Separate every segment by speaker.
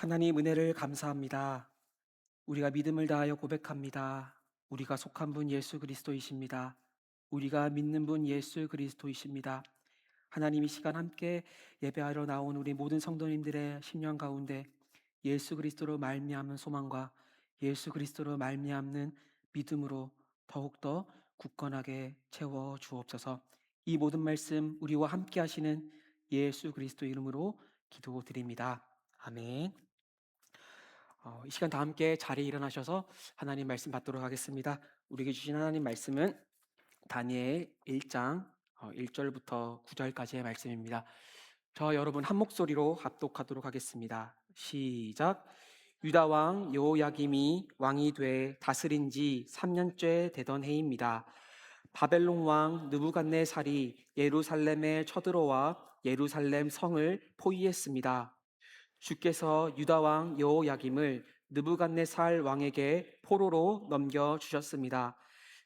Speaker 1: 하나님 은혜를 감사합니다. 우리가 믿음을 다하여 고백합니다. 우리가 속한 분 예수 그리스도이십니다. 우리가 믿는 분 예수 그리스도이십니다. 하나님 이 시간 함께 예배하러 나온 우리 모든 성도님들의 심령 가운데 예수 그리스도로 말미암는 소망과 예수 그리스도로 말미암는 믿음으로 더욱더 굳건하게 채워 주옵소서. 이 모든 말씀 우리와 함께 하시는 예수 그리스도 이름으로 기도드립니다. 아멘. 이 시간 다 함께 자리에 일어나셔서 하나님 말씀 받도록 하겠습니다. 우리에게 주신 하나님 말씀은 다니엘 1장 1절부터 9절까지의 말씀입니다. 저 여러분 한 목소리로 합독하도록 하겠습니다. 시작. 유다 왕 여호야김이 왕이 돼 다스린 지 3년째 되던 해입니다. 바벨론 왕 느부갓네살이 예루살렘에 쳐들어와 예루살렘 성을 포위했습니다. 주께서 유다 왕 여호야김을 느부갓네살 왕에게 포로로 넘겨 주셨습니다.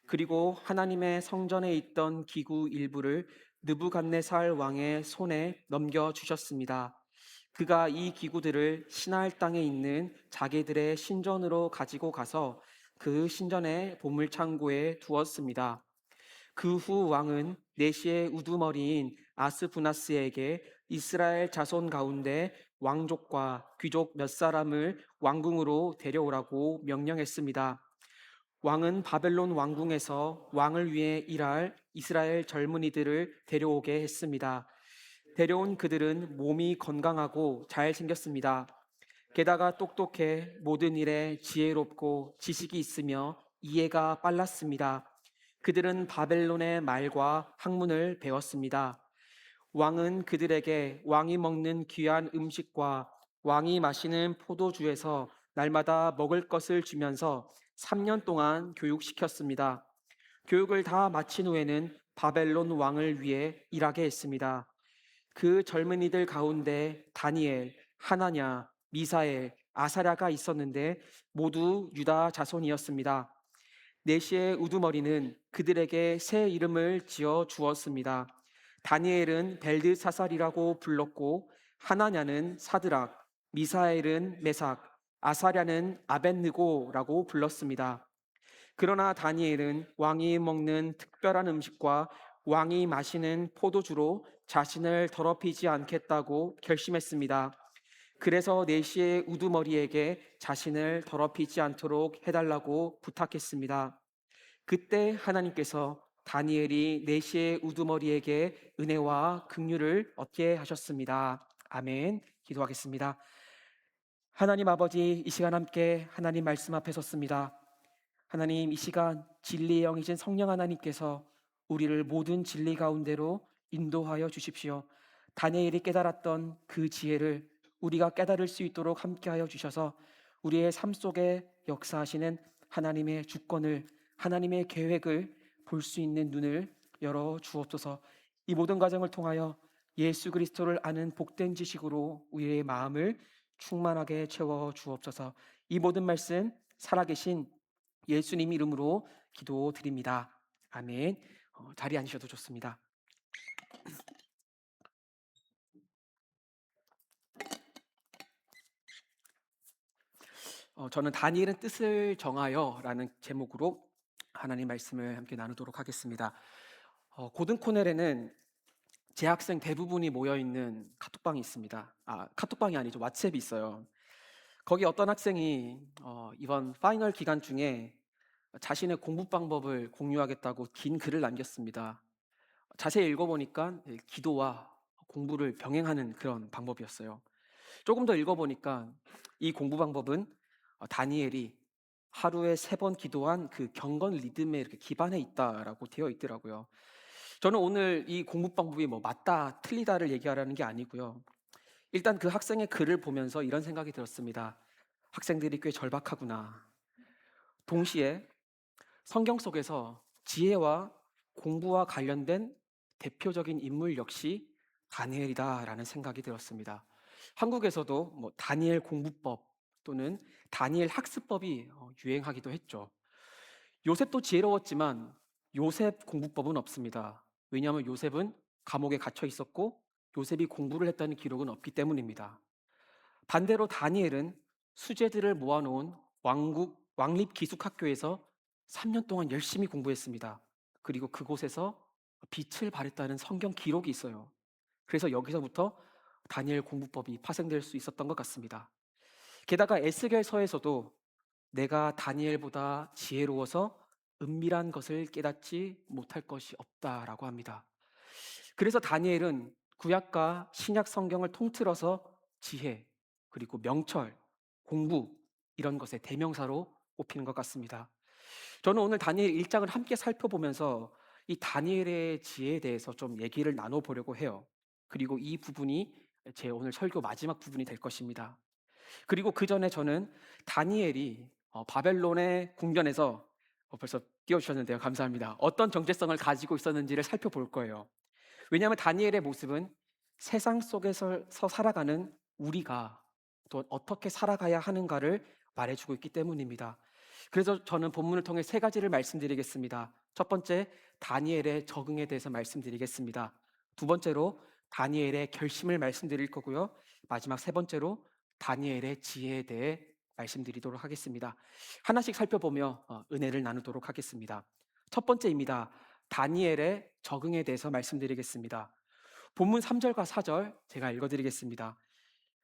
Speaker 1: 그리고 하나님의 성전에 있던 기구 일부를 느부갓네살 왕의 손에 넘겨 주셨습니다. 그가 이 기구들을 시나알 땅에 있는 자기들의 신전으로 가지고 가서 그 신전의 보물 창고에 두었습니다. 그 후 왕은 내시의 우두머리인 아스부나스에게 이스라엘 자손 가운데 왕족과 귀족 몇 사람을 왕궁으로 데려오라고 명령했습니다. 왕은 바벨론 왕궁에서 왕을 위해 일할 이스라엘 젊은이들을 데려오게 했습니다. 데려온 그들은 몸이 건강하고 잘생겼습니다. 게다가 똑똑해 모든 일에 지혜롭고 지식이 있으며 이해가 빨랐습니다. 그들은 바벨론의 말과 학문을 배웠습니다. 왕은 그들에게 왕이 먹는 귀한 음식과 왕이 마시는 포도주에서 날마다 먹을 것을 주면서 3년 동안 교육시켰습니다. 교육을 다 마친 후에는 바벨론 왕을 위해 일하게 했습니다. 그 젊은이들 가운데 다니엘, 하나냐, 미사엘, 아사랴가 있었는데 모두 유다 자손이었습니다. 내시의 우두머리는 그들에게 새 이름을 지어 주었습니다. 다니엘은 벨드사살이라고 불렀고 하나냐는 사드락, 미사엘은 메삭, 아사랴는 아벳느고라고 불렀습니다. 그러나 다니엘은 왕이 먹는 특별한 음식과 왕이 마시는 포도주로 자신을 더럽히지 않겠다고 결심했습니다. 그래서 내시의 우두머리에게 자신을 더럽히지 않도록 해달라고 부탁했습니다. 그때 하나님께서 다니엘이 내시의 우두머리에게 은혜와 긍휼을 얻게 하셨습니다. 아멘. 기도하겠습니다. 하나님 아버지, 이 시간 함께 하나님 말씀 앞에 섰습니다. 하나님, 이 시간 진리의 영이신 성령 하나님께서 우리를 모든 진리 가운데로 인도하여 주십시오. 다니엘이 깨달았던 그 지혜를 우리가 깨달을 수 있도록 함께하여 주셔서 우리의 삶 속에 역사하시는 하나님의 주권을, 하나님의 계획을 볼 수 있는 눈을 열어 주옵소서. 이 모든 과정을 통하여 예수 그리스도를 아는 복된 지식으로 우리의 마음을 충만하게 채워 주옵소서. 이 모든 말씀 살아계신 예수님 이름으로 기도드립니다. 아멘. 자리에 앉으셔도 좋습니다. 저는 다니엘은 뜻을 정하여라는 제목으로 하나님 말씀을 함께 나누도록 하겠습니다. 고등 코넬에는 재학생 대부분이 모여 있는 카톡방이 있습니다. 카톡방이 아니죠. 왓츠앱이 있어요. 거기 어떤 학생이 이번 파이널 기간 중에 자신의 공부 방법을 공유하겠다고 긴 글을 남겼습니다. 자세히 읽어보니까 기도와 공부를 병행하는 그런 방법이었어요. 조금 더 읽어보니까 이 공부 방법은 다니엘이 하루에 3번 기도한 그 경건 리듬에 이렇게 기반해 있다라고 되어 있더라고요. 저는 오늘 이 공부 방법이 뭐 맞다, 틀리다를 얘기하라는 게 아니고요. 일단 그 학생의 글을 보면서 이런 생각이 들었습니다. 학생들이 꽤 절박하구나. 동시에 성경 속에서 지혜와 공부와 관련된 대표적인 인물 역시 다니엘이다라는 생각이 들었습니다. 한국에서도 뭐 다니엘 공부법 또는 다니엘 학습법이 유행하기도 했죠. 요셉도 지혜로웠지만 요셉 공부법은 없습니다. 왜냐하면 요셉은 감옥에 갇혀 있었고 요셉이 공부를 했다는 기록은 없기 때문입니다. 반대로 다니엘은 수재들을 모아놓은 왕립 기숙학교에서 3년 동안 열심히 공부했습니다. 그리고 그곳에서 빛을 발했다는 성경 기록이 있어요. 그래서 여기서부터 다니엘 공부법이 파생될 수 있었던 것 같습니다. 게다가 에스겔서에서도 내가 다니엘보다 지혜로워서 은밀한 것을 깨닫지 못할 것이 없다라고 합니다. 그래서 다니엘은 구약과 신약 성경을 통틀어서 지혜, 그리고 명철, 공부 이런 것의 대명사로 꼽히는 것 같습니다. 저는 오늘 다니엘 1장을 함께 살펴보면서 이 다니엘의 지혜에 대해서 좀 얘기를 나눠보려고 해요. 그리고 이 부분이 제 오늘 설교 마지막 부분이 될 것입니다. 그리고 그 전에 저는 다니엘이 바벨론의 궁전에서 벌써 띄워주셨는데요. 감사합니다. 어떤 정체성을 가지고 있었는지를 살펴볼 거예요. 왜냐하면 다니엘의 모습은 세상 속에서 살아가는 우리가 또 어떻게 살아가야 하는가를 말해주고 있기 때문입니다. 그래서 저는 본문을 통해 세 가지를 말씀드리겠습니다. 첫 번째, 다니엘의 적응에 대해서 말씀드리겠습니다. 두 번째로 다니엘의 결심을 말씀드릴 거고요. 마지막 세 번째로 다니엘의 지혜에 대해 말씀드리도록 하겠습니다. 하나씩 살펴보며 은혜를 나누도록 하겠습니다. 첫 번째입니다. 다니엘의 적응에 대해서 말씀드리겠습니다. 본문 3절과 4절 제가 읽어드리겠습니다.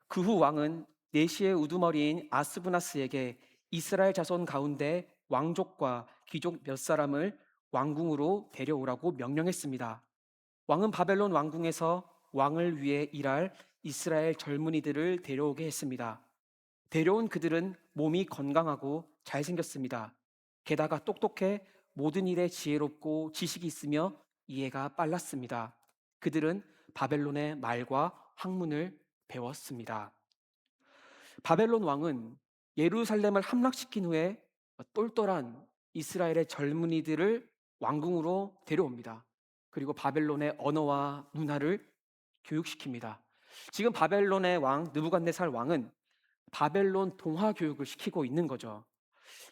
Speaker 1: 그 후 왕은 네시의 우두머리인 아스브나스에게 이스라엘 자손 가운데 왕족과 귀족 몇 사람을 왕궁으로 데려오라고 명령했습니다. 왕은 바벨론 왕궁에서 왕을 위해 일할 이스라엘 젊은이들을 데려오게 했습니다. 데려온 그들은 몸이 건강하고 잘생겼습니다. 게다가 똑똑해 모든 일에 지혜롭고 지식이 있으며 이해가 빨랐습니다. 그들은 바벨론의 말과 학문을 배웠습니다. 바벨론 왕은 예루살렘을 함락시킨 후에 똘똘한 이스라엘의 젊은이들을 왕궁으로 데려옵니다. 그리고 바벨론의 언어와 문화를 교육시킵니다. 지금 바벨론의 왕 느부갓네살 왕은 바벨론 동화 교육을 시키고 있는 거죠.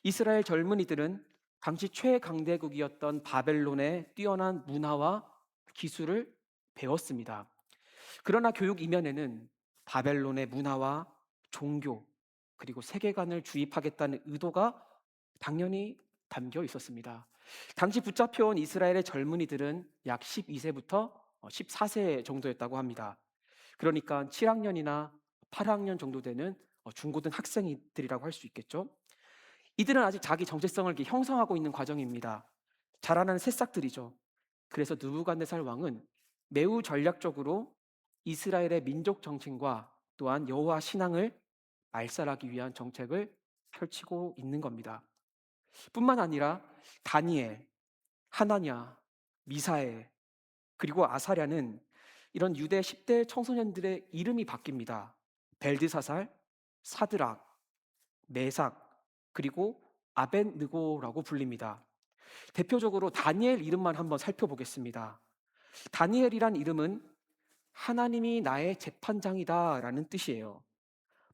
Speaker 1: 이스라엘 젊은이들은 당시 최강대국이었던 바벨론의 뛰어난 문화와 기술을 배웠습니다. 그러나 교육 이면에는 바벨론의 문화와 종교 그리고 세계관을 주입하겠다는 의도가 당연히 담겨 있었습니다. 당시 붙잡혀온 이스라엘의 젊은이들은 약 12세부터 14세 정도였다고 합니다. 그러니까 7학년이나 8학년 정도 되는 중고등 학생들이라고 할 수 있겠죠. 이들은 아직 자기 정체성을 이렇게 형성하고 있는 과정입니다. 자라나는 새싹들이죠. 그래서 느부갓네살 왕은 매우 전략적으로 이스라엘의 민족 정신과 또한 여호와 신앙을 말살하기 위한 정책을 펼치고 있는 겁니다. 뿐만 아니라 다니엘, 하나냐, 미사엘, 그리고 아사랴는 이런 유대 10대 청소년들의 이름이 바뀝니다. 벨드사살, 사드락, 메삭, 그리고 아벤느고라고 불립니다. 대표적으로 다니엘 이름만 한번 살펴보겠습니다. 다니엘이란 이름은 하나님이 나의 재판장이다라는 뜻이에요.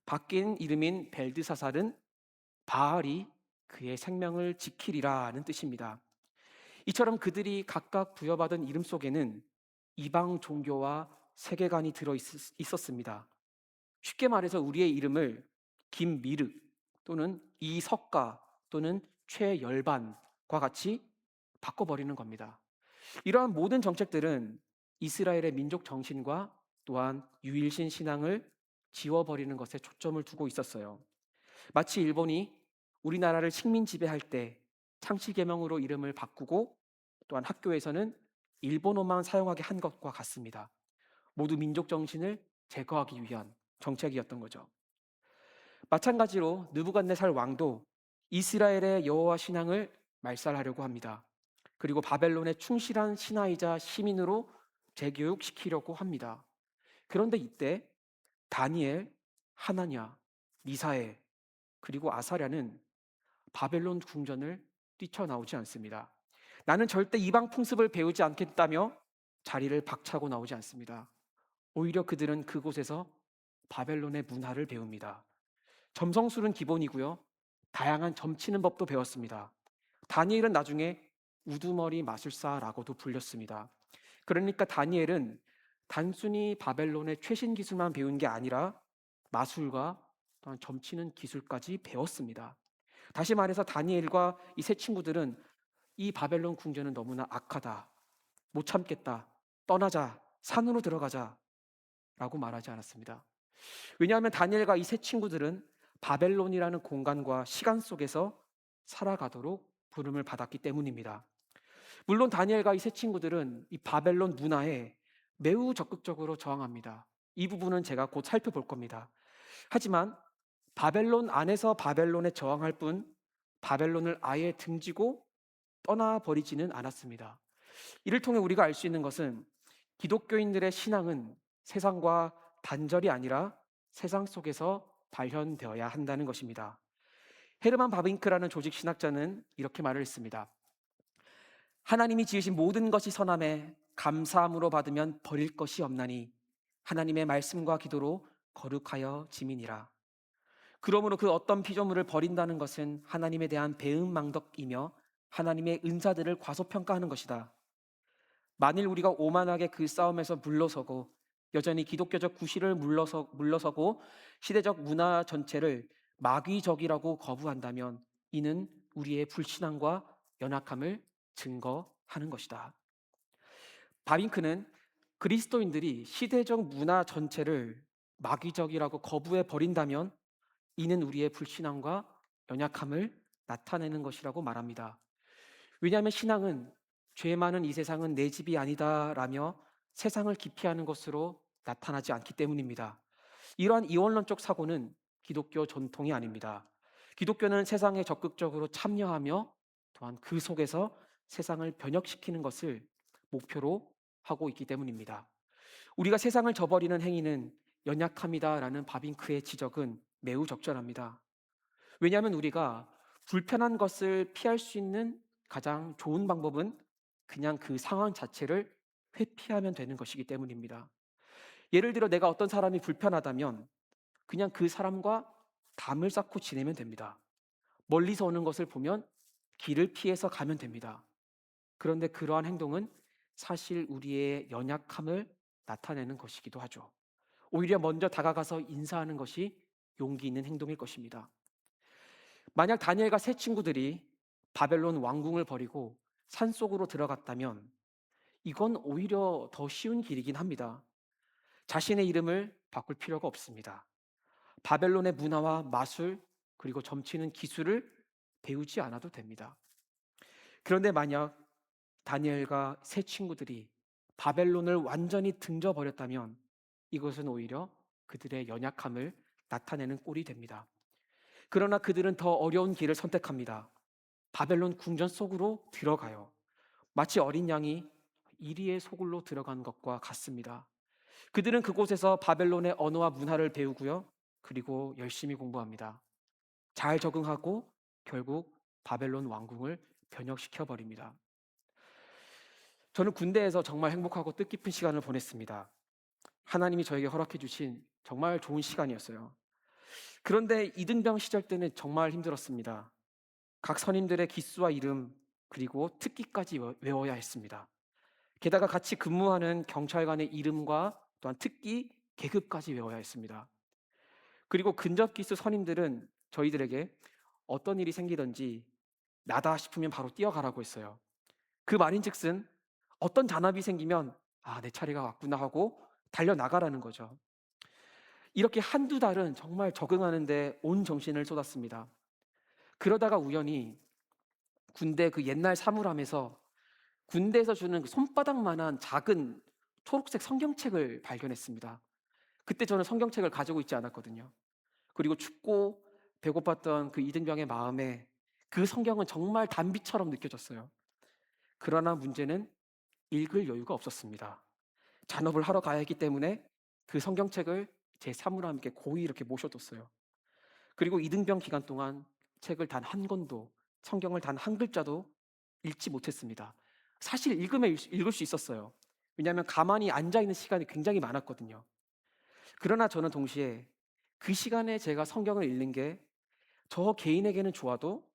Speaker 1: 바뀐 이름인 벨드사살은 바알이 그의 생명을 지키리라는 뜻입니다. 이처럼 그들이 각각 부여받은 이름 속에는 이방 종교와 세계관이 들어 있었습니다. 쉽게 말해서 우리의 이름을 김미륵 또는 이석가 또는 최열반과 같이 바꿔버리는 겁니다. 이러한 모든 정책들은 이스라엘의 민족 정신과 또한 유일신 신앙을 지워버리는 것에 초점을 두고 있었어요. 마치 일본이 우리나라를 식민 지배할 때 창씨개명으로 이름을 바꾸고 또한 학교에서는 일본어만 사용하게 한 것과 같습니다. 모두 민족 정신을 제거하기 위한 정책이었던 거죠. 마찬가지로 느부갓네살 왕도 이스라엘의 여호와 신앙을 말살하려고 합니다. 그리고 바벨론의 충실한 신하이자 시민으로 재교육시키려고 합니다. 그런데 이때 다니엘, 하나냐, 미사엘, 그리고 아사랴는 바벨론 궁전을 뛰쳐나오지 않습니다. 나는 절대 이방 풍습을 배우지 않겠다며 자리를 박차고 나오지 않습니다. 오히려 그들은 그곳에서 바벨론의 문화를 배웁니다. 점성술은 기본이고요. 다양한 점치는 법도 배웠습니다. 다니엘은 나중에 우두머리 마술사라고도 불렸습니다. 그러니까 다니엘은 단순히 바벨론의 최신 기술만 배운 게 아니라 마술과 또한 점치는 기술까지 배웠습니다. 다시 말해서 다니엘과 이 세 친구들은 이 바벨론 궁전은 너무나 악하다, 못 참겠다, 떠나자, 산으로 들어가자 라고 말하지 않았습니다. 왜냐하면 다니엘과 이 세 친구들은 바벨론이라는 공간과 시간 속에서 살아가도록 부름을 받았기 때문입니다. 물론 다니엘과 이 세 친구들은 이 바벨론 문화에 매우 적극적으로 저항합니다. 이 부분은 제가 곧 살펴볼 겁니다. 하지만 바벨론 안에서 바벨론에 저항할 뿐 바벨론을 아예 등지고 떠나버리지는 않았습니다. 이를 통해 우리가 알 수 있는 것은 기독교인들의 신앙은 세상과 단절이 아니라 세상 속에서 발현되어야 한다는 것입니다. 헤르만 바빙크라는 조직 신학자는 이렇게 말을 했습니다. 하나님이 지으신 모든 것이 선함에 감사함으로 받으면 버릴 것이 없나니 하나님의 말씀과 기도로 거룩하여 지민이라. 그러므로 그 어떤 피조물을 버린다는 것은 하나님에 대한 배은망덕이며 하나님의 은사들을 과소평가하는 것이다. 만일 우리가 오만하게 그 싸움에서 물러서고 여전히 기독교적 구실을 물러서고 시대적 문화 전체를 마귀적이라고 거부한다면 이는 우리의 불신앙과 연약함을 증거하는 것이다. 바빙크는 그리스도인들이 시대적 문화 전체를 마귀적이라고 거부해 버린다면 이는 우리의 불신앙과 연약함을 나타내는 것이라고 말합니다. 왜냐하면 신앙은 죄 많은 이 세상은 내 집이 아니다라며 세상을 기피하는 것으로 나타나지 않기 때문입니다. 이러한 이원론적 사고는 기독교 전통이 아닙니다. 기독교는 세상에 적극적으로 참여하며 또한 그 속에서 세상을 변혁시키는 것을 목표로 하고 있기 때문입니다. 우리가 세상을 저버리는 행위는 연약함이다라는 바빙크의 지적은 매우 적절합니다. 왜냐하면 우리가 불편한 것을 피할 수 있는 가장 좋은 방법은 그냥 그 상황 자체를 회피하면 되는 것이기 때문입니다. 예를 들어 내가 어떤 사람이 불편하다면 그냥 그 사람과 담을 쌓고 지내면 됩니다. 멀리서 오는 것을 보면 길을 피해서 가면 됩니다. 그런데 그러한 행동은 사실 우리의 연약함을 나타내는 것이기도 하죠. 오히려 먼저 다가가서 인사하는 것이 용기 있는 행동일 것입니다. 만약 다니엘과 세 친구들이 바벨론 왕궁을 버리고 산속으로 들어갔다면 이건 오히려 더 쉬운 길이긴 합니다. 자신의 이름을 바꿀 필요가 없습니다. 바벨론의 문화와 마술 그리고 점치는 기술을 배우지 않아도 됩니다. 그런데 만약 다니엘과 세 친구들이 바벨론을 완전히 등져버렸다면 이것은 오히려 그들의 연약함을 나타내는 꼴이 됩니다. 그러나 그들은 더 어려운 길을 선택합니다. 바벨론 궁전 속으로 들어가요. 마치 어린 양이 이리의 소굴로 들어간 것과 같습니다. 그들은 그곳에서 바벨론의 언어와 문화를 배우고요. 그리고 열심히 공부합니다. 잘 적응하고 결국 바벨론 왕궁을 변혁시켜 버립니다. 저는 군대에서 정말 행복하고 뜻깊은 시간을 보냈습니다. 하나님이 저에게 허락해 주신 정말 좋은 시간이었어요. 그런데 이등병 시절 때는 정말 힘들었습니다. 각 선임들의 기수와 이름 그리고 특기까지 외워야 했습니다. 게다가 같이 근무하는 경찰관의 이름과 또한 특기, 계급까지 외워야 했습니다. 그리고 근접 기수 선임들은 저희들에게 어떤 일이 생기든지 나다 싶으면 바로 뛰어가라고 했어요. 그 말인즉슨 어떤 잔합이 생기면 내 차례가 왔구나 하고 달려나가라는 거죠. 이렇게 한두 달은 정말 적응하는데 온 정신을 쏟았습니다. 그러다가 우연히 군대 그 옛날 사물함에서 군대에서 주는 그 손바닥만한 작은 초록색 성경책을 발견했습니다. 그때 저는 성경책을 가지고 있지 않았거든요. 그리고 춥고 배고팠던 그 이등병의 마음에 그 성경은 정말 단비처럼 느껴졌어요. 그러나 문제는 읽을 여유가 없었습니다. 잔업을 하러 가야 했기 때문에 그 성경책을 제 사물함에 고이 이렇게 모셔뒀어요. 그리고 이등병 기간 동안 책을 단 한 권도, 성경을 단 한 글자도 읽지 못했습니다. 사실 읽으면 읽을 수 있었어요. 왜냐하면 가만히 앉아있는 시간이 굉장히 많았거든요. 그러나 저는 동시에 그 시간에 제가 성경을 읽는 게 저 개인에게는 좋아도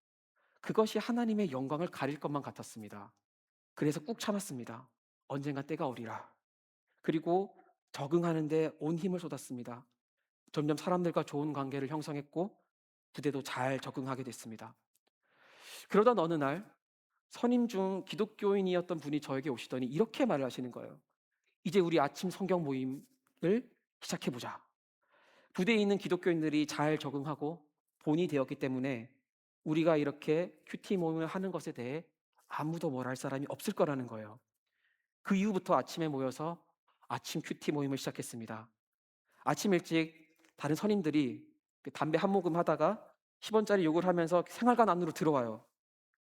Speaker 1: 그것이 하나님의 영광을 가릴 것만 같았습니다. 그래서 꾹 참았습니다. 언젠가 때가 오리라. 그리고 적응하는데 온 힘을 쏟았습니다. 점점 사람들과 좋은 관계를 형성했고 부대도 잘 적응하게 됐습니다. 그러던 어느 날 선임 중 기독교인이었던 분이 저에게 오시더니 이렇게 말을 하시는 거예요. 이제 우리 아침 성경 모임을 시작해보자. 부대에 있는 기독교인들이 잘 적응하고 본이 되었기 때문에 우리가 이렇게 큐티 모임을 하는 것에 대해 아무도 뭘 할 사람이 없을 거라는 거예요. 그 이후부터 아침에 모여서 아침 큐티 모임을 시작했습니다. 아침 일찍 다른 선임들이 그 담배 한 모금 하다가 10원짜리 욕을 하면서 생활관 안으로 들어와요.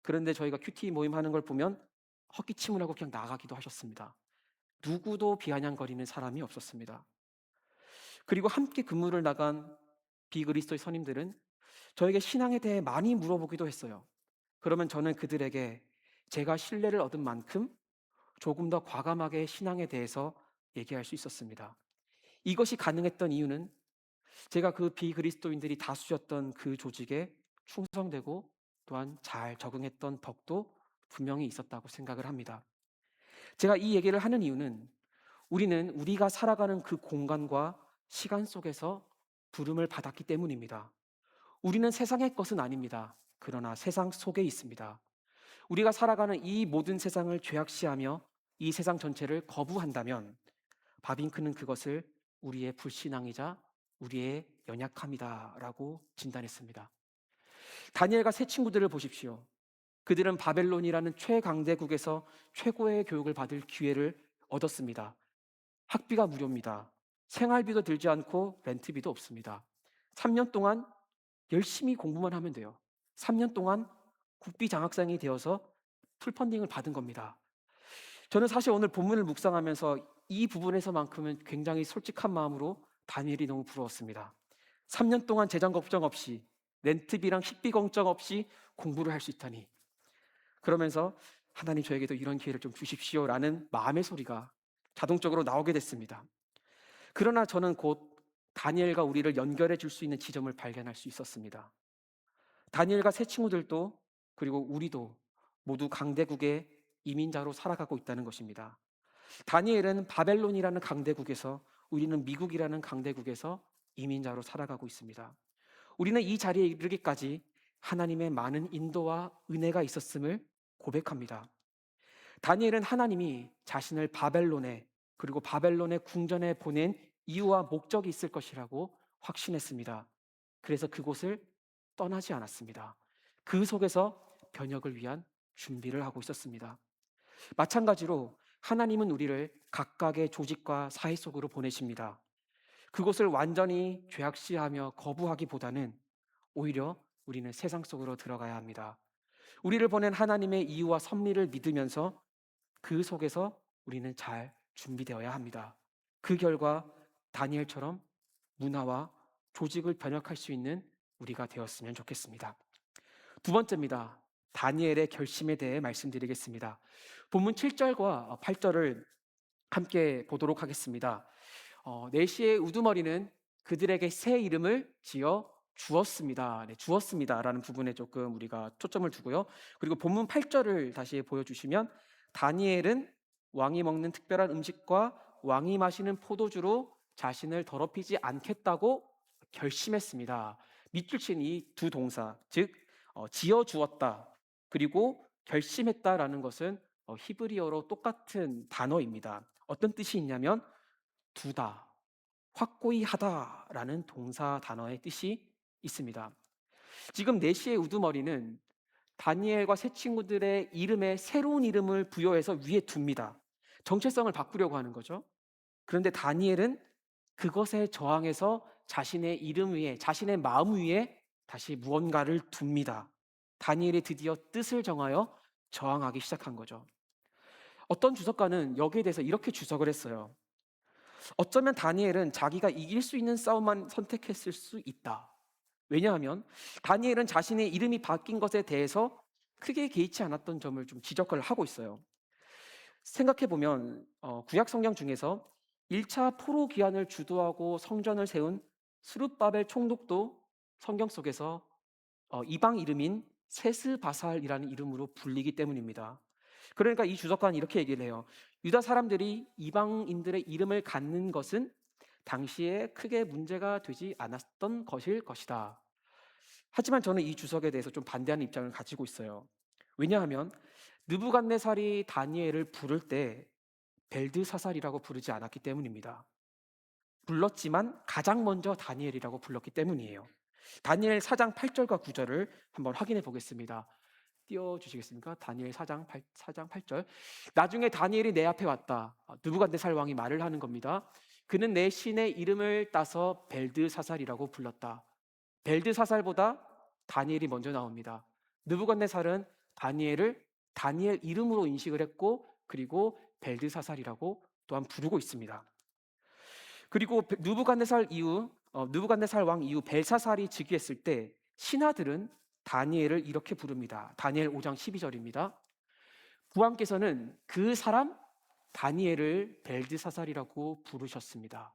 Speaker 1: 그런데 저희가 큐티 모임 하는 걸 보면 헛기침을 하고 그냥 나가기도 하셨습니다. 누구도 비아냥거리는 사람이 없었습니다. 그리고 함께 근무를 나간 비그리스도의 선임들은 저에게 신앙에 대해 많이 물어보기도 했어요. 그러면 저는 그들에게 제가 신뢰를 얻은 만큼 조금 더 과감하게 신앙에 대해서 얘기할 수 있었습니다. 이것이 가능했던 이유는 제가 그 비그리스도인들이 다수였던 그 조직에 충성되고 또한 잘 적응했던 덕도 분명히 있었다고 생각을 합니다. 제가 이 얘기를 하는 이유는 우리는 우리가 살아가는 그 공간과 시간 속에서 부름을 받았기 때문입니다. 우리는 세상의 것은 아닙니다. 그러나 세상 속에 있습니다. 우리가 살아가는 이 모든 세상을 죄악시하며 이 세상 전체를 거부한다면 바빙크는 그것을 우리의 불신앙이자 우리의 연약함이다라고 진단했습니다. 다니엘과 세 친구들을 보십시오. 그들은 바벨론이라는 최강대국에서 최고의 교육을 받을 기회를 얻었습니다. 학비가 무료입니다. 생활비도 들지 않고 렌트비도 없습니다. 3년 동안 열심히 공부만 하면 돼요. 3년 동안 국비 장학생이 되어서 풀펀딩을 받은 겁니다. 저는 사실 오늘 본문을 묵상하면서 이 부분에서만큼은 굉장히 솔직한 마음으로 다니엘이 너무 부러웠습니다. 3년 동안 재정 걱정 없이 렌트비랑 식비 걱정 없이 공부를 할 수 있다니. 그러면서 하나님 저에게도 이런 기회를 좀 주십시오라는 마음의 소리가 자동적으로 나오게 됐습니다. 그러나 저는 곧 다니엘과 우리를 연결해 줄 수 있는 지점을 발견할 수 있었습니다. 다니엘과 세 친구들도 그리고 우리도 모두 강대국의 이민자로 살아가고 있다는 것입니다. 다니엘은 바벨론이라는 강대국에서, 우리는 미국이라는 강대국에서 이민자로 살아가고 있습니다. 우리는 이 자리에 이르기까지 하나님의 많은 인도와 은혜가 있었음을 고백합니다. 다니엘은 하나님이 자신을 바벨론에, 그리고 바벨론의 궁전에 보낸 이유와 목적이 있을 것이라고 확신했습니다. 그래서 그곳을 떠나지 않았습니다. 그 속에서 변혁을 위한 준비를 하고 있었습니다. 마찬가지로 하나님은 우리를 각각의 조직과 사회 속으로 보내십니다. 그곳을 완전히 죄악시하며 거부하기보다는 오히려 우리는 세상 속으로 들어가야 합니다. 우리를 보낸 하나님의 이유와 섭리를 믿으면서 그 속에서 우리는 잘 준비되어야 합니다. 그 결과 다니엘처럼 문화와 조직을 변혁할 수 있는 우리가 되었으면 좋겠습니다. 두 번째입니다. 다니엘의 결심에 대해 말씀드리겠습니다. 본문 7절과 8절을 함께 보도록 하겠습니다. 내시의 우두머리는 그들에게 새 이름을 지어 주었습니다. 네, 주었습니다라는 부분에 조금 우리가 초점을 두고요. 그리고 본문 8절을 다시 보여주시면 다니엘은 왕이 먹는 특별한 음식과 왕이 마시는 포도주로 자신을 더럽히지 않겠다고 결심했습니다. 밑줄 친 이 두 동사, 즉 지어 주었다 그리고 결심했다라는 것은 히브리어로 똑같은 단어입니다. 어떤 뜻이 있냐면 두다, 확고히 하다라는 동사 단어의 뜻이 있습니다. 지금 내시의 우두머리는 다니엘과 세 친구들의 이름에 새로운 이름을 부여해서 위에 둡니다. 정체성을 바꾸려고 하는 거죠. 그런데 다니엘은 그것에 저항해서 자신의 이름 위에, 자신의 마음 위에 다시 무언가를 둡니다. 다니엘이 드디어 뜻을 정하여 저항하기 시작한 거죠. 어떤 주석가는 여기에 대해서 이렇게 주석을 했어요. 어쩌면 다니엘은 자기가 이길 수 있는 싸움만 선택했을 수 있다. 왜냐하면 다니엘은 자신의 이름이 바뀐 것에 대해서 크게 개의치 않았던 점을 좀 지적을 하고 있어요. 생각해보면 구약 성경 중에서 1차 포로 기한을 주도하고 성전을 세운 스룹바벨 총독도 성경 속에서 이방 이름인 세스바살이라는 이름으로 불리기 때문입니다. 그러니까 이 주석가는 이렇게 얘기를 해요. 유다 사람들이 이방인들의 이름을 갖는 것은 당시에 크게 문제가 되지 않았던 것일 것이다. 하지만 저는 이 주석에 대해서 좀 반대하는 입장을 가지고 있어요. 왜냐하면 느부갓네살이 다니엘을 부를 때 벨드사살이라고 부르지 않았기 때문입니다. 불렀지만 가장 먼저 다니엘이라고 불렀기 때문이에요. 다니엘 4장 8절과 9절을 한번 확인해 보겠습니다. 띄워주시겠습니까? 다니엘 4장 8절. 나중에 다니엘이 내 앞에 왔다. 느부갓네살 왕이 말을 하는 겁니다. 그는 내 신의 이름을 따서 벨드사살이라고 불렀다. 벨드사살보다 다니엘이 먼저 나옵니다. 느부갓네살은 다니엘을 다니엘 이름으로 인식을 했고, 그리고 벨드사살이라고 또한 부르고 있습니다. 그리고 느부갓네살 왕 이후 벨사살이 즉위했을 때 신하들은 다니엘을 이렇게 부릅니다. 다니엘 5장 12절입니다. 부왕께서는 그 사람 다니엘을 벨드사살이라고 부르셨습니다.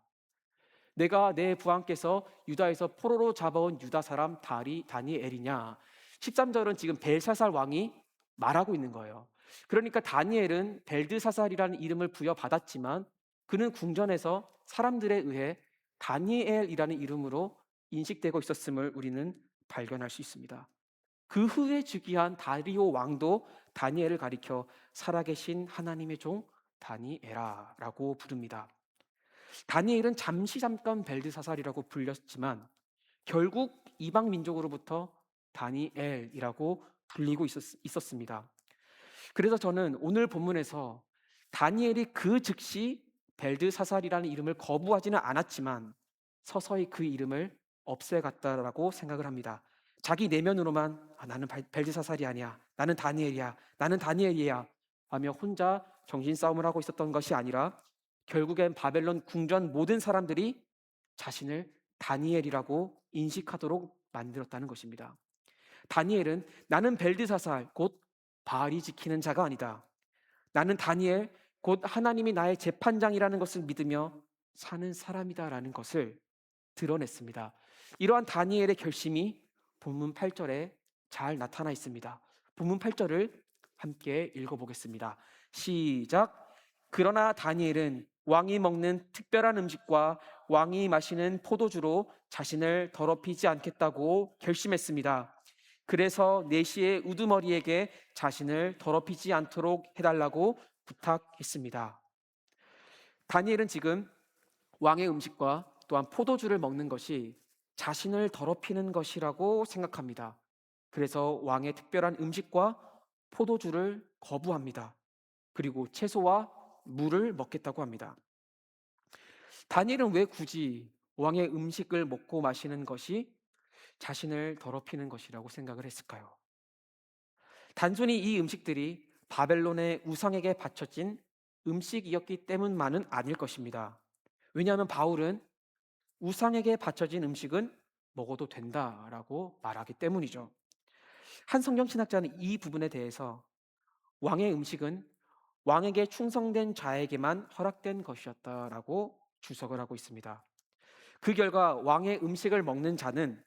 Speaker 1: 내가 내 부왕께서 유다에서 포로로 잡아온 유다 사람 다니엘이냐. 13절은 지금 벨사살 왕이 말하고 있는 거예요. 그러니까 다니엘은 벨드사살이라는 이름을 부여받았지만 그는 궁전에서 사람들에 의해 다니엘이라는 이름으로 인식되고 있었음을 우리는 발견할 수 있습니다. 그 후에 즉위한 다리오 왕도 다니엘을 가리켜 살아계신 하나님의 종 다니엘아라고 부릅니다. 다니엘은 잠깐 벨드사살이라고 불렸지만 결국 이방 민족으로부터 다니엘이라고 불리고 있었습니다. 그래서 저는 오늘 본문에서 다니엘이 그 즉시 벨드사살이라는 이름을 거부하지는 않았지만 서서히 그 이름을 없애갔다라고 생각을 합니다. 자기 내면으로만 나는 벨드사살이 아니야, 나는 다니엘이야, 나는 다니엘이야 하며 혼자 정신싸움을 하고 있었던 것이 아니라 결국엔 바벨론 궁전 모든 사람들이 자신을 다니엘이라고 인식하도록 만들었다는 것입니다. 다니엘은 나는 벨드사살 곧 바알이 지키는 자가 아니다. 나는 다니엘 곧 하나님이 나의 재판장이라는 것을 믿으며 사는 사람이다라는 것을 드러냈습니다. 이러한 다니엘의 결심이 본문 8절에 잘 나타나 있습니다. 본문 8절을 함께 읽어보겠습니다. 시작. 그러나 다니엘은 왕이 먹는 특별한 음식과 왕이 마시는 포도주로 자신을 더럽히지 않겠다고 결심했습니다. 그래서 내시의 우두머리에게 자신을 더럽히지 않도록 해달라고 부탁했습니다. 다니엘은 지금 왕의 음식과 또한 포도주를 먹는 것이 자신을 더럽히는 것이라고 생각합니다. 그래서 왕의 특별한 음식과 포도주를 거부합니다. 그리고 채소와 물을 먹겠다고 합니다. 다니엘은 왜 굳이 왕의 음식을 먹고 마시는 것이 자신을 더럽히는 것이라고 생각을 했을까요? 단순히 이 음식들이 바벨론의 우상에게 바쳐진 음식이었기 때문만은 아닐 것입니다. 왜냐하면 바울은 우상에게 바쳐진 음식은 먹어도 된다라고 말하기 때문이죠. 한 성경 신학자는 이 부분에 대해서 왕의 음식은 왕에게 충성된 자에게만 허락된 것이었다라고 주석을 하고 있습니다. 그 결과 왕의 음식을 먹는 자는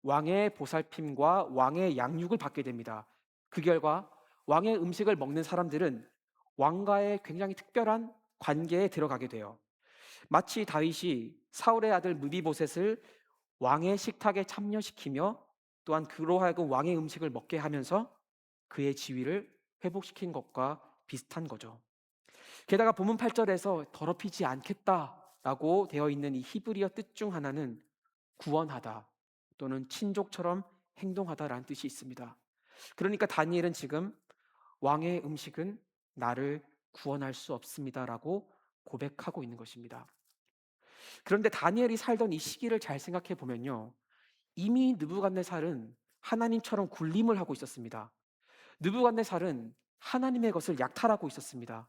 Speaker 1: 왕의 보살핌과 왕의 양육을 받게 됩니다. 그 결과 왕의 음식을 먹는 사람들은 왕과의 굉장히 특별한 관계에 들어가게 돼요. 마치 다윗이 사울의 아들 무비보셋을 왕의 식탁에 참여시키며 또한 그로 하여금 왕의 음식을 먹게 하면서 그의 지위를 회복시킨 것과 비슷한 거죠. 게다가 본문 8절에서 더럽히지 않겠다라고 되어 있는 이 히브리어 뜻 중 하나는 구원하다 또는 친족처럼 행동하다라는 뜻이 있습니다. 그러니까 다니엘은 지금 왕의 음식은 나를 구원할 수 없습니다라고 고백하고 있는 것입니다. 그런데 다니엘이 살던 이 시기를 잘 생각해 보면요. 이미 느부갓네살은 하나님처럼 군림을 하고 있었습니다. 느부갓네살은 하나님의 것을 약탈하고 있었습니다.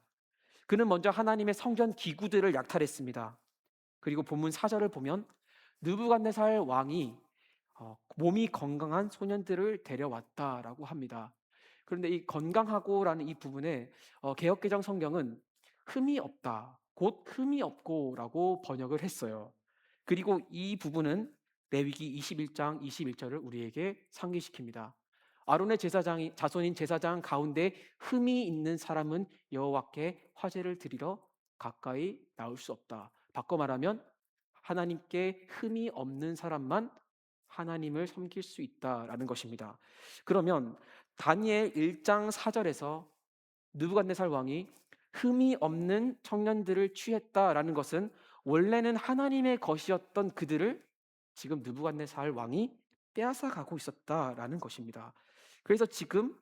Speaker 1: 그는 먼저 하나님의 성전 기구들을 약탈했습니다. 그리고 본문 4절을 보면 느부갓네살 왕이 몸이 건강한 소년들을 데려왔다라고 합니다. 그런데 이 건강하고라는 이 부분에 개역개정 성경은 흠이 없다, 곧 흠이 없고라고 번역을 했어요. 그리고 이 부분은 레위기 21장 21절을 우리에게 상기시킵니다. 아론의 자손인 제사장 가운데 흠이 있는 사람은 여호와께 화제를 드리러 가까이 나올 수 없다. 바꿔 말하면 하나님께 흠이 없는 사람만 하나님을 섬길 수 있다라는 것입니다. 그러면 다니엘 1장 4절에서 느부갓네살 왕이 흠이 없는 청년들을 취했다라는 것은 원래는 하나님의 것이었던 그들을 지금 느부갓네살 왕이 빼앗아 가고 있었다라는 것입니다. 그래서 지금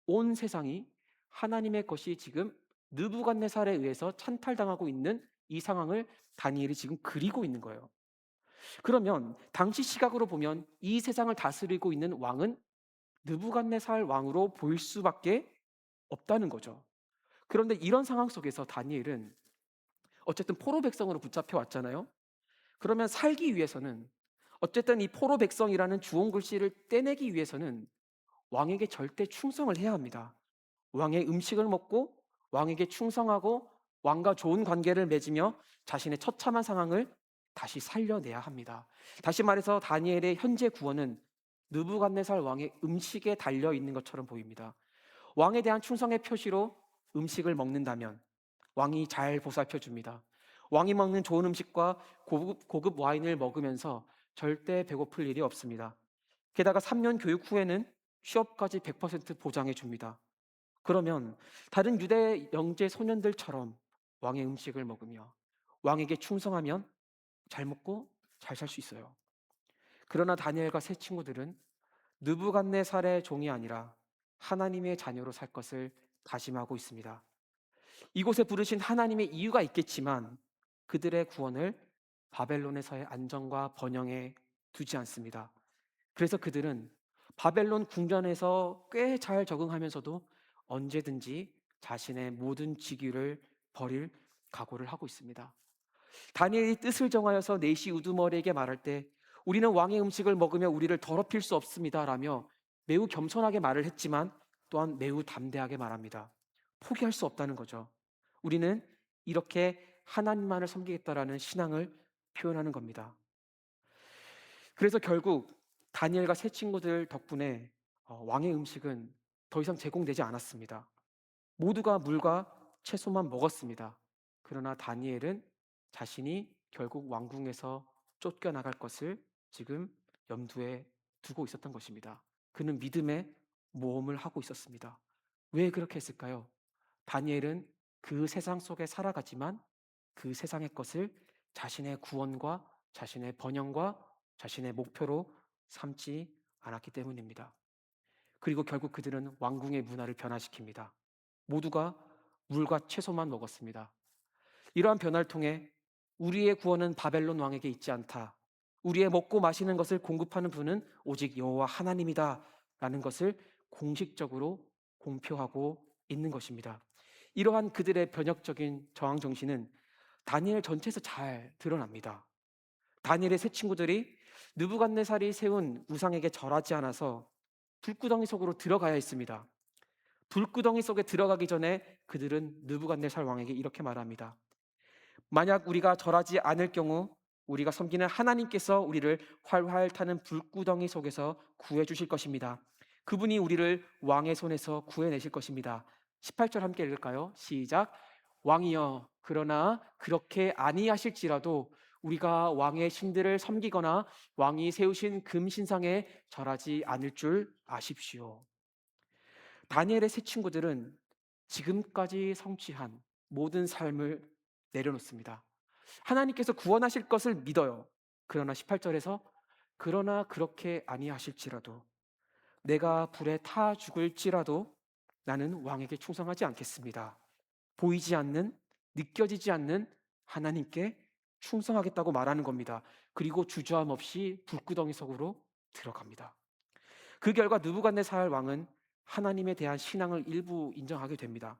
Speaker 1: 온 세상이 하나님의 것이 지금 느부갓네살에 의해서 찬탈당하고 있는 이 상황을 다니엘이 지금 그리고 있는 거예요. 그러면 당시 시각으로 보면 이 세상을 다스리고 있는 왕은 느부갓네살 왕으로 보일 수밖에 없다는 거죠. 그런데 이런 상황 속에서 다니엘은 어쨌든 포로 백성으로 붙잡혀 왔잖아요. 그러면 살기 위해서는 어쨌든 이 포로 백성이라는 주홍 글씨를 떼내기 위해서는 왕에게 절대 충성을 해야 합니다. 왕의 음식을 먹고 왕에게 충성하고 왕과 좋은 관계를 맺으며 자신의 처참한 상황을 다시 살려내야 합니다. 다시 말해서 다니엘의 현재 구원은 느부갓네살 왕의 음식에 달려 있는 것처럼 보입니다. 왕에 대한 충성의 표시로 음식을 먹는다면 왕이 잘 보살펴 줍니다. 왕이 먹는 좋은 음식과 고급 와인을 먹으면서 절대 배고플 일이 없습니다. 게다가 3년 교육 후에는 취업까지 100% 보장해 줍니다. 그러면 다른 유대 영재 소년들처럼 왕의 음식을 먹으며 왕에게 충성하면 잘 먹고 잘 살 수 있어요. 그러나 다니엘과 세 친구들은 느부갓네살의 종이 아니라 하나님의 자녀로 살 것을 다짐하고 있습니다. 이곳에 부르신 하나님의 이유가 있겠지만 그들의 구원을 바벨론에서의 안정과 번영에 두지 않습니다. 그래서 그들은 바벨론 궁전에서 꽤 잘 적응하면서도 언제든지 자신의 모든 직위를 버릴 각오를 하고 있습니다. 다니엘이 뜻을 정하여서 네시 우두머리에게 말할 때 우리는 왕의 음식을 먹으며 우리를 더럽힐 수 없습니다라며 매우 겸손하게 말을 했지만 또한 매우 담대하게 말합니다. 포기할 수 없다는 거죠. 우리는 이렇게 하나님만을 섬기겠다라는 신앙을 표현하는 겁니다. 그래서 결국 다니엘과 세 친구들 덕분에 왕의 음식은 더 이상 제공되지 않았습니다. 모두가 물과 채소만 먹었습니다. 그러나 다니엘은 자신이 결국 왕궁에서 쫓겨나갈 것을 지금 염두에 두고 있었던 것입니다. 그는 믿음의 모험을 하고 있었습니다. 왜 그렇게 했을까요? 다니엘은 그 세상 속에 살아가지만 그 세상의 것을 자신의 구원과 자신의 번영과 자신의 목표로 삼지 않았기 때문입니다. 그리고 결국 그들은 왕궁의 문화를 변화시킵니다. 모두가 물과 채소만 먹었습니다. 이러한 변화를 통해 우리의 구원은 바벨론 왕에게 있지 않다. 우리의 먹고 마시는 것을 공급하는 분은 오직 여호와 하나님이다. 라는 것을 공식적으로 공표하고 있는 것입니다. 이러한 그들의 변혁적인 저항 정신은 다니엘 전체에서 잘 드러납니다. 다니엘의 세 친구들이 느부갓네살이 세운 우상에게 절하지 않아서 불구덩이 속으로 들어가야 했습니다. 불구덩이 속에 들어가기 전에 그들은 느부갓네살 왕에게 이렇게 말합니다. 만약 우리가 절하지 않을 경우 우리가 섬기는 하나님께서 우리를 활활 타는 불구덩이 속에서 구해 주실 것입니다. 그분이 우리를 왕의 손에서 구해내실 것입니다. 18절 함께 읽을까요? 시작. 왕이여, 그러나 그렇게 아니하실지라도 우리가 왕의 신들을 섬기거나 왕이 세우신 금신상에 절하지 않을 줄 아십시오. 다니엘의 세 친구들은 지금까지 성취한 모든 삶을 내려놓습니다. 하나님께서 구원하실 것을 믿어요. 그러나 18절에서 그러나 그렇게 아니하실지라도 내가 불에 타 죽을지라도 나는 왕에게 충성하지 않겠습니다. 보이지 않는, 느껴지지 않는 하나님께 충성하겠다고 말하는 겁니다. 그리고 주저함 없이 불구덩이 속으로 들어갑니다. 그 결과 느부갓네살 왕은 하나님에 대한 신앙을 일부 인정하게 됩니다.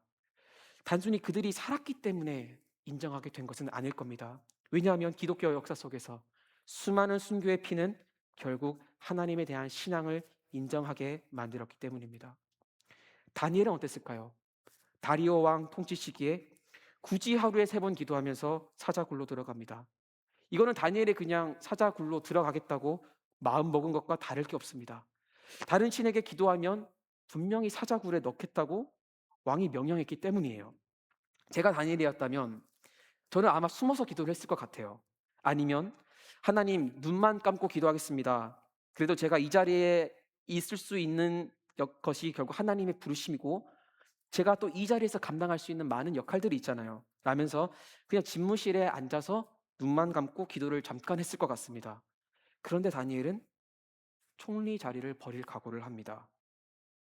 Speaker 1: 단순히 그들이 살았기 때문에 인정하게 된 것은 아닐 겁니다. 왜냐하면 기독교 역사 속에서 수많은 순교의 피는 결국 하나님에 대한 신앙을 인정하게 만들었기 때문입니다. 다니엘은 어땠을까요? 다리오 왕 통치 시기에 굳이 하루에 3번 기도하면서 사자굴로 들어갑니다. 이거는 다니엘이 그냥 사자굴로 들어가겠다고 마음 먹은 것과 다를 게 없습니다. 다른 신에게 기도하면 분명히 사자굴에 넣겠다고 왕이 명령했기 때문이에요. 제가 다니엘이었다면 저는 아마 숨어서 기도를 했을 것 같아요. 아니면 하나님 눈만 감고 기도하겠습니다. 그래도 제가 이 자리에 있을 수 있는 것이 결국 하나님의 부르심이고 제가 또 이 자리에서 감당할 수 있는 많은 역할들이 있잖아요. 라면서 그냥 집무실에 앉아서 눈만 감고 기도를 잠깐 했을 것 같습니다. 그런데 다니엘은 총리 자리를 버릴 각오를 합니다.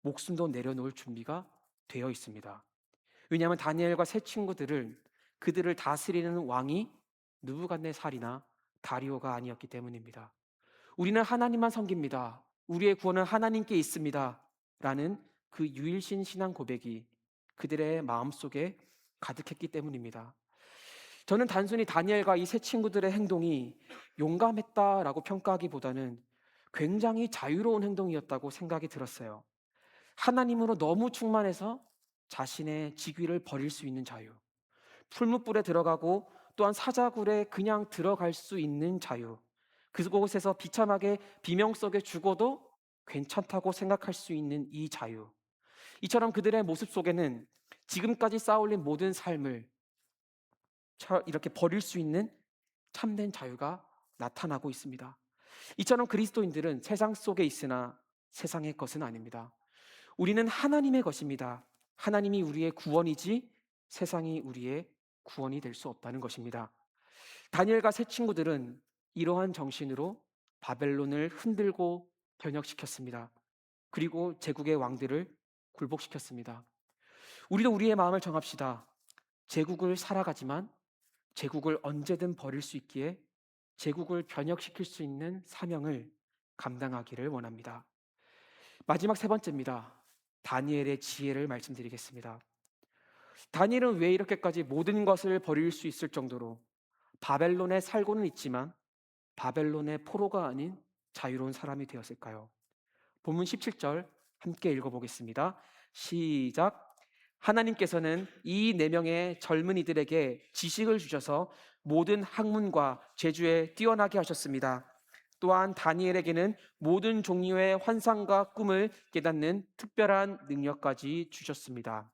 Speaker 1: 목숨도 내려놓을 준비가 되어 있습니다. 왜냐하면 다니엘과 세 친구들을 그들을 다스리는 왕이 느부갓네살이나 다리오가 아니었기 때문입니다. 우리는 하나님만 섬깁니다. 우리의 구원은 하나님께 있습니다. 라는 그 유일신 신앙 고백이 그들의 마음속에 가득했기 때문입니다. 저는 단순히 다니엘과 이 세 친구들의 행동이 용감했다라고 평가하기보다는 굉장히 자유로운 행동이었다고 생각이 들었어요. 하나님으로 너무 충만해서 자신의 직위를 버릴 수 있는 자유, 풀무불에 들어가고 또한 사자굴에 그냥 들어갈 수 있는 자유, 그곳에서 비참하게 비명 속에 죽어도 괜찮다고 생각할 수 있는 이 자유, 이처럼 그들의 모습 속에는 지금까지 쌓아올린 모든 삶을 이렇게 버릴 수 있는 참된 자유가 나타나고 있습니다. 이처럼 그리스도인들은 세상 속에 있으나 세상의 것은 아닙니다. 우리는 하나님의 것입니다. 하나님이 우리의 구원이지 세상이 우리의 구원이 될 수 없다는 것입니다. 다니엘과 세 친구들은 이러한 정신으로 바벨론을 흔들고 변혁시켰습니다. 그리고 제국의 왕들을 굴복시켰습니다. 우리도 우리의 마음을 정합시다. 제국을 살아가지만 제국을 언제든 버릴 수 있기에 제국을 변혁시킬 수 있는 사명을 감당하기를 원합니다. 마지막 세 번째입니다. 다니엘의 지혜를 말씀드리겠습니다. 다니엘은 왜 이렇게까지 모든 것을 버릴 수 있을 정도로 바벨론에 살고는 있지만 바벨론의 포로가 아닌 자유로운 사람이 되었을까요? 본문 17절 함께 읽어보겠습니다. 시작. 하나님께서는 이 네 명의 젊은이들에게 지식을 주셔서 모든 학문과 재주에 뛰어나게 하셨습니다. 또한 다니엘에게는 모든 종류의 환상과 꿈을 깨닫는 특별한 능력까지 주셨습니다.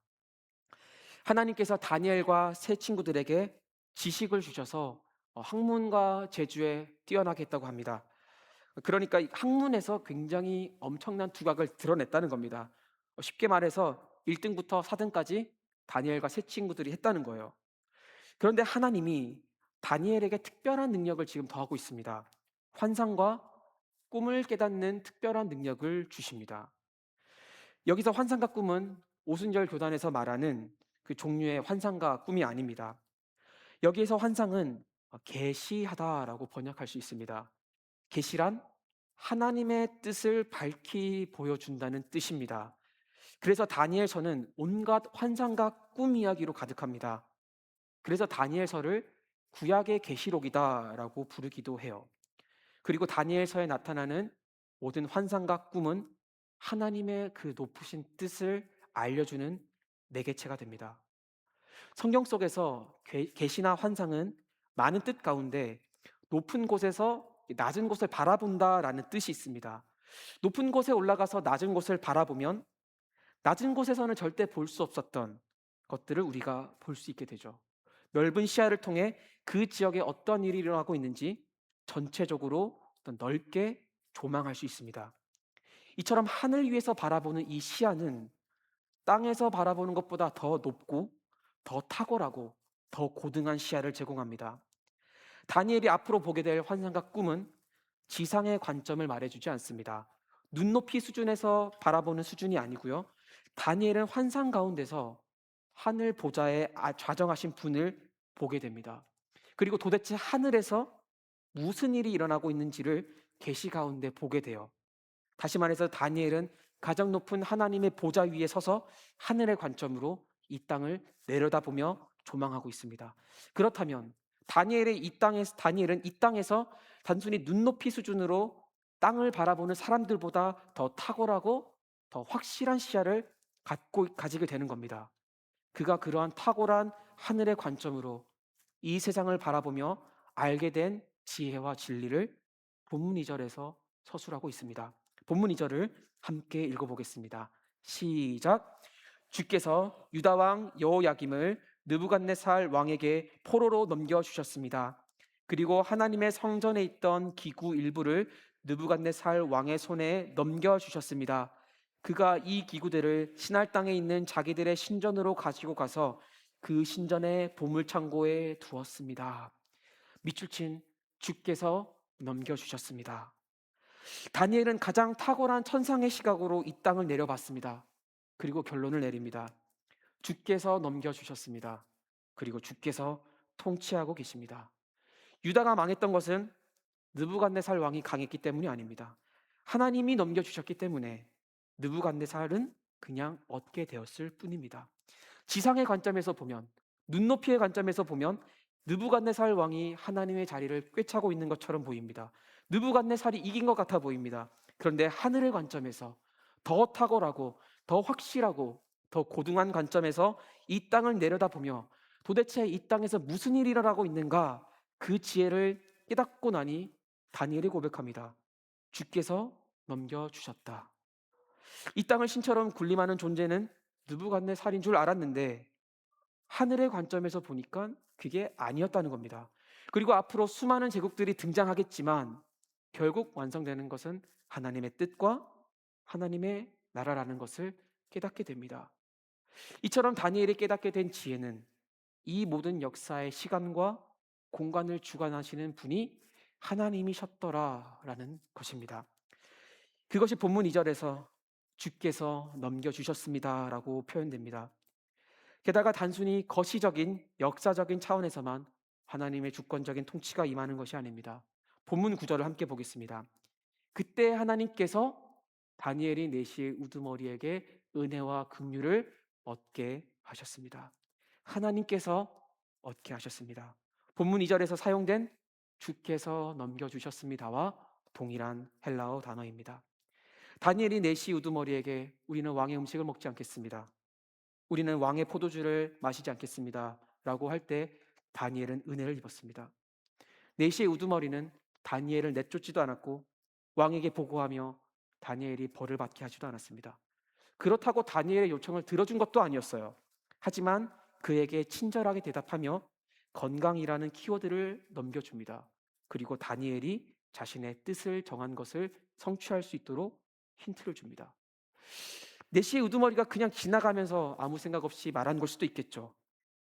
Speaker 1: 하나님께서 다니엘과 세 친구들에게 지식을 주셔서 학문과 재주에 뛰어나게 했다고 합니다. 그러니까 학문에서 굉장히 엄청난 두각을 드러냈다는 겁니다. 쉽게 말해서 1등부터 4등까지 다니엘과 세 친구들이 했다는 거예요. 그런데 하나님이 다니엘에게 특별한 능력을 지금 더하고 있습니다. 환상과 꿈을 깨닫는 특별한 능력을 주십니다. 여기서 환상과 꿈은 오순절 교단에서 말하는 그 종류의 환상과 꿈이 아닙니다. 여기에서 환상은 계시하다라고 번역할 수 있습니다. 계시란 하나님의 뜻을 밝히 보여준다는 뜻입니다. 그래서 다니엘서는 온갖 환상과 꿈 이야기로 가득합니다. 그래서 다니엘서를 구약의 계시록이다라고 부르기도 해요. 그리고 다니엘서에 나타나는 모든 환상과 꿈은 하나님의 그 높으신 뜻을 알려주는 매개체가 됩니다. 성경 속에서 계시나 환상은 많은 뜻 가운데 높은 곳에서 낮은 곳을 바라본다라는 뜻이 있습니다. 높은 곳에 올라가서 낮은 곳을 바라보면 낮은 곳에서는 절대 볼 수 없었던 것들을 우리가 볼 수 있게 되죠. 넓은 시야를 통해 그 지역에 어떤 일이 일어나고 있는지 전체적으로 넓게 조망할 수 있습니다. 이처럼 하늘 위에서 바라보는 이 시야는 땅에서 바라보는 것보다 더 높고 더 탁월하고 더 고등한 시야를 제공합니다. 다니엘이 앞으로 보게 될 환상과 꿈은 지상의 관점을 말해주지 않습니다. 눈높이 수준에서 바라보는 수준이 아니고요. 다니엘은 환상 가운데서 하늘 보좌에 좌정하신 분을 보게 됩니다. 그리고 도대체 하늘에서 무슨 일이 일어나고 있는지를 계시 가운데 보게 돼요. 다시 말해서 다니엘은 가장 높은 하나님의 보좌 위에 서서 하늘의 관점으로 이 땅을 내려다보며 조망하고 있습니다. 그렇다면 다니엘은 이 땅에서 단순히 눈높이 수준으로 땅을 바라보는 사람들보다 더 탁월하고 더 확실한 시야를 가지게 되는 겁니다. 그가 그러한 탁월한 하늘의 관점으로 이 세상을 바라보며 알게 된 지혜와 진리를 본문 2절에서 서술하고 있습니다. 본문 2절을 함께 읽어보겠습니다. 시작. 주께서 유다 왕 여호야김을 느부갓네살 왕에게 포로로 넘겨주셨습니다. 그리고 하나님의 성전에 있던 기구 일부를 느부갓네살 왕의 손에 넘겨주셨습니다. 그가 이 기구들을 신할 땅에 있는 자기들의 신전으로 가지고 가서 그 신전의 보물창고에 두었습니다. 밑줄 친 주께서 넘겨주셨습니다. 다니엘은 가장 탁월한 천상의 시각으로 이 땅을 내려봤습니다. 그리고 결론을 내립니다. 주께서 넘겨주셨습니다. 그리고 주께서 통치하고 계십니다. 유다가 망했던 것은 느부갓네살 왕이 강했기 때문이 아닙니다. 하나님이 넘겨주셨기 때문에 느부갓네살은 그냥 얻게 되었을 뿐입니다. 지상의 관점에서 보면, 눈높이의 관점에서 보면 느부갓네살 왕이 하나님의 자리를 꿰차고 있는 것처럼 보입니다. 느부갓네살이 이긴 것 같아 보입니다. 그런데 하늘의 관점에서 더 탁월하고 더 확실하고 더 고등한 관점에서 이 땅을 내려다보며 도대체 이 땅에서 무슨 일이 일어나고 있는가, 그 지혜를 깨닫고 나니 다니엘이 고백합니다. 주께서 넘겨주셨다. 이 땅을 신처럼 군림하는 존재는 느부갓네살인 줄 알았는데 하늘의 관점에서 보니까 그게 아니었다는 겁니다. 그리고 앞으로 수많은 제국들이 등장하겠지만 결국 완성되는 것은 하나님의 뜻과 하나님의 나라라는 것을 깨닫게 됩니다. 이처럼 다니엘이 깨닫게 된 지혜는 이 모든 역사의 시간과 공간을 주관하시는 분이 하나님이셨더라라는 것입니다. 그것이 본문 2절에서 주께서 넘겨주셨습니다라고 표현됩니다. 게다가 단순히 거시적인 역사적인 차원에서만 하나님의 주권적인 통치가 임하는 것이 아닙니다. 본문 9절을 함께 보겠습니다. 그때 하나님께서 다니엘이 내시의 우두머리에게 은혜와 긍휼을 얻게 하셨습니다. 하나님께서 얻게 하셨습니다. 본문 2절에서 사용된 주께서 넘겨주셨습니다와 동일한 헬라어 단어입니다. 다니엘이 내시 우두머리에게 우리는 왕의 음식을 먹지 않겠습니다, 우리는 왕의 포도주를 마시지 않겠습니다 라고 할 때 다니엘은 은혜를 입었습니다. 내시의 우두머리는 다니엘을 내쫓지도 않았고 왕에게 보고하며 다니엘이 벌을 받게 하지도 않았습니다. 그렇다고 다니엘의 요청을 들어준 것도 아니었어요. 하지만 그에게 친절하게 대답하며 건강이라는 키워드를 넘겨줍니다. 그리고 다니엘이 자신의 뜻을 정한 것을 성취할 수 있도록 힌트를 줍니다. 내시의 우두머리가 그냥 지나가면서 아무 생각 없이 말한 걸 수도 있겠죠.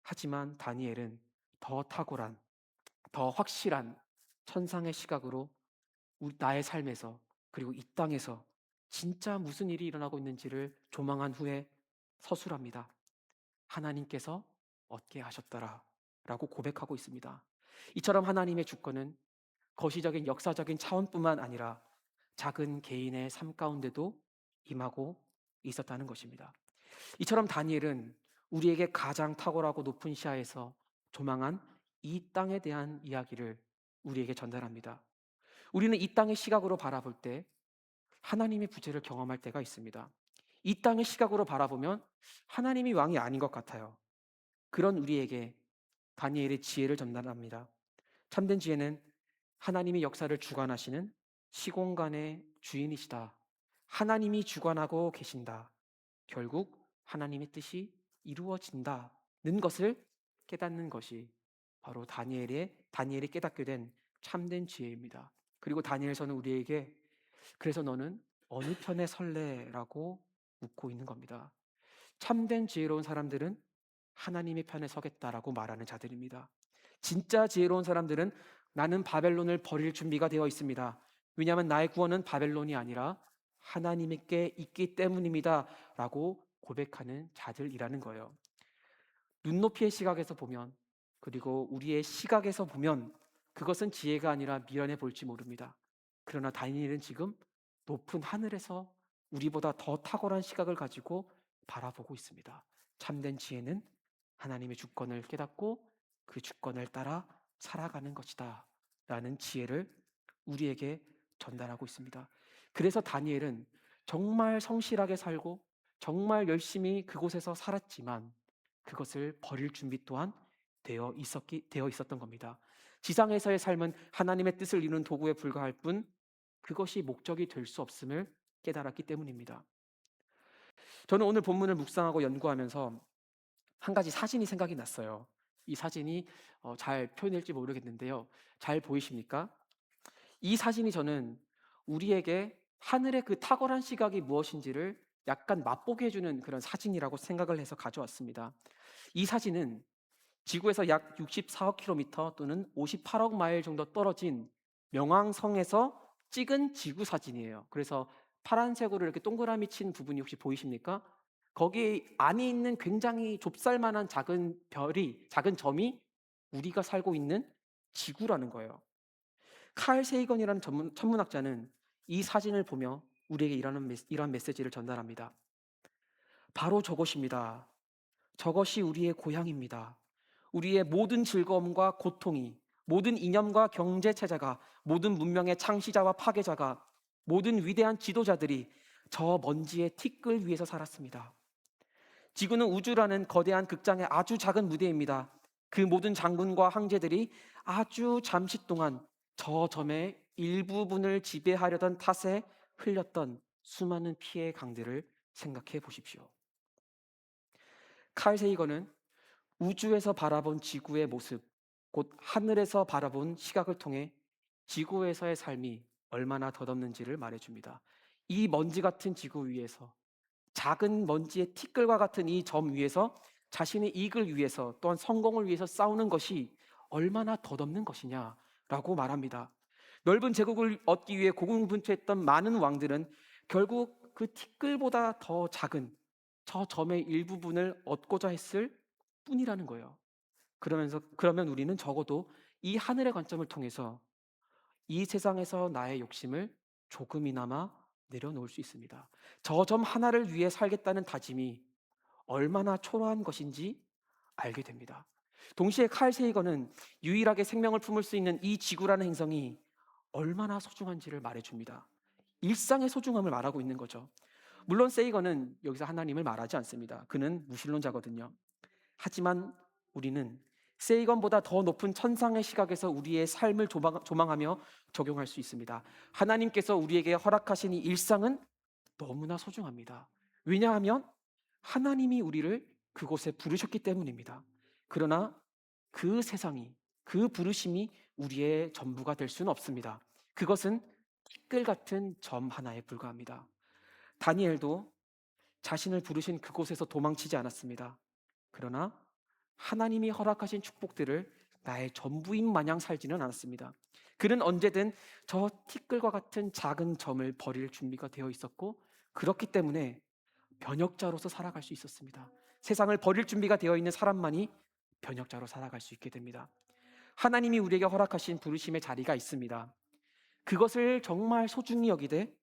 Speaker 1: 하지만 다니엘은 더 탁월한, 더 확실한 천상의 시각으로 나의 삶에서 그리고 이 땅에서 진짜 무슨 일이 일어나고 있는지를 조망한 후에 서술합니다. 하나님께서 얻게 하셨더라 라고 고백하고 있습니다. 이처럼 하나님의 주권은 거시적인 역사적인 차원뿐만 아니라 작은 개인의 삶 가운데도 임하고 있었다는 것입니다. 이처럼 다니엘은 우리에게 가장 탁월하고 높은 시야에서 조망한 이 땅에 대한 이야기를 우리에게 전달합니다. 우리는 이 땅의 시각으로 바라볼 때 하나님의 부재를 경험할 때가 있습니다. 이 땅의 시각으로 바라보면 하나님이 왕이 아닌 것 같아요. 그런 우리에게 다니엘의 지혜를 전달합니다. 참된 지혜는 하나님이 역사를 주관하시는 시공간의 주인이시다. 하나님이 주관하고 계신다. 결국 하나님의 뜻이 이루어진다는 것을 깨닫는 것이 바로 다니엘이 깨닫게 된 참된 지혜입니다. 그리고 다니엘서는 우리에게 그래서 너는 어느 편에 설레라고 묻고 있는 겁니다. 참된 지혜로운 사람들은 하나님의 편에 서겠다라고 말하는 자들입니다. 진짜 지혜로운 사람들은 나는 바벨론을 버릴 준비가 되어 있습니다. 왜냐하면 나의 구원은 바벨론이 아니라 하나님께 있기 때문입니다 라고 고백하는 자들이라는 거예요. 눈높이의 시각에서 보면, 그리고 우리의 시각에서 보면 그것은 지혜가 아니라 미련해 볼지 모릅니다. 그러나 다니엘은 지금 높은 하늘에서 우리보다 더 탁월한 시각을 가지고 바라보고 있습니다. 참된 지혜는 하나님의 주권을 깨닫고 그 주권을 따라 살아가는 것이다 라는 지혜를 우리에게 전달하고 있습니다. 그래서 다니엘은 정말 성실하게 살고 정말 열심히 그곳에서 살았지만 그것을 버릴 준비 또한 되어 있었던 겁니다. 지상에서의 삶은 하나님의 뜻을 이루는 도구에 불과할 뿐 그것이 목적이 될 수 없음을 깨달았기 때문입니다. 저는 오늘 본문을 묵상하고 연구하면서 한 가지 사진이 생각이 났어요. 이 사진이 잘 표현될지 모르겠는데요. 잘 보이십니까? 이 사진이 저는 우리에게 하늘의 그 탁월한 시각이 무엇인지를 약간 맛보게 해주는 그런 사진이라고 생각을 해서 가져왔습니다. 이 사진은 지구에서 약 64억 킬로미터 또는 58억 마일 정도 떨어진 명왕성에서 찍은 지구 사진이에요. 그래서 파란색으로 이렇게 동그라미 친 부분이 혹시 보이십니까? 거기 안에 있는 굉장히 좁쌀만한 작은 별이, 작은 점이 우리가 살고 있는 지구라는 거예요. 칼 세이건이라는 천문학자는 이 사진을 보며 우리에게 이러한 메시지를 전달합니다. 바로 저것입니다. 저것이 우리의 고향입니다. 우리의 모든 즐거움과 고통이, 모든 이념과 경제 체제가, 모든 문명의 창시자와 파괴자가, 모든 위대한 지도자들이 저 먼지의 티끌 위에서 살았습니다. 지구는 우주라는 거대한 극장의 아주 작은 무대입니다. 그 모든 장군과 황제들이 아주 잠시 동안 저 점의 일부분을 지배하려던 탓에 흘렸던 수많은 피해의 강들을 생각해 보십시오. 칼 세이건은 우주에서 바라본 지구의 모습, 곧 하늘에서 바라본 시각을 통해 지구에서의 삶이 얼마나 덧없는지를 말해줍니다. 이 먼지 같은 지구 위에서, 작은 먼지의 티끌과 같은 이 점 위에서 자신의 이익을 위해서 또한 성공을 위해서 싸우는 것이 얼마나 덧없는 것이냐라고 말합니다. 넓은 제국을 얻기 위해 고군분투했던 많은 왕들은 결국 그 티끌보다 더 작은 저 점의 일부분을 얻고자 했을 뿐이라는 거예요. 그러면 우리는 적어도 이 하늘의 관점을 통해서 이 세상에서 나의 욕심을 조금이나마 내려놓을 수 있습니다. 저 점 하나를 위해 살겠다는 다짐이 얼마나 초라한 것인지 알게 됩니다. 동시에 칼 세이건은 유일하게 생명을 품을 수 있는 이 지구라는 행성이 얼마나 소중한지를 말해줍니다. 일상의 소중함을 말하고 있는 거죠. 물론 세이건은 여기서 하나님을 말하지 않습니다. 그는 무신론자거든요. 하지만 우리는 세이건보다 더 높은 천상의 시각에서 우리의 삶을 조망하며 적용할 수 있습니다. 하나님께서 우리에게 허락하신 이 일상은 너무나 소중합니다. 왜냐하면 하나님이 우리를 그곳에 부르셨기 때문입니다. 그러나 그 세상이, 그 부르심이 우리의 전부가 될 수는 없습니다. 그것은 티끌 같은 점 하나에 불과합니다. 다니엘도 자신을 부르신 그곳에서 도망치지 않았습니다. 그러나 하나님이 허락하신 축복들을 나의 전부인 마냥 살지는 않았습니다. 그는 언제든 저 티끌과 같은 작은 점을 버릴 준비가 되어 있었고, 그렇기 때문에 변혁자로서 살아갈 수 있었습니다. 세상을 버릴 준비가 되어 있는 사람만이 변혁자로 살아갈 수 있게 됩니다. 하나님이 우리에게 허락하신 부르심의 자리가 있습니다. 그것을 정말 소중히 여기되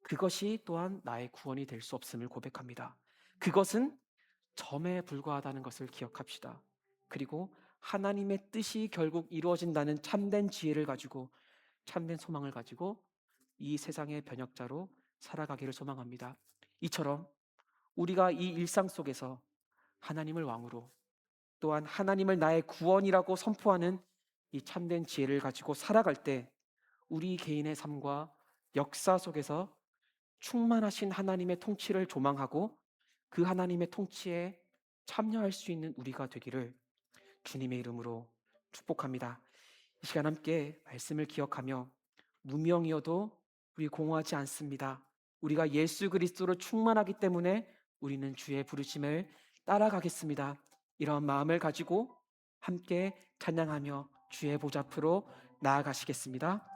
Speaker 1: 그것이 또한 나의 구원이 될 수 없음을 고백합니다. 그것은 점에 불과하다는 것을 기억합시다. 그리고 하나님의 뜻이 결국 이루어진다는 참된 지혜를 가지고, 참된 소망을 가지고 이 세상의 변혁자로 살아가기를 소망합니다. 이처럼 우리가 이 일상 속에서 하나님을 왕으로, 또한 하나님을 나의 구원이라고 선포하는 이 참된 지혜를 가지고 살아갈 때 우리 개인의 삶과 역사 속에서 충만하신 하나님의 통치를 조망하고 그 하나님의 통치에 참여할 수 있는 우리가 되기를 주님의 이름으로 축복합니다. 이 시간 함께 말씀을 기억하며 무명이어도 우리 공허하지 않습니다. 우리가 예수 그리스도로 충만하기 때문에 우리는 주의 부르심을 따라가겠습니다. 이런 마음을 가지고 함께 찬양하며 주의 보좌 앞으로 나아가시겠습니다.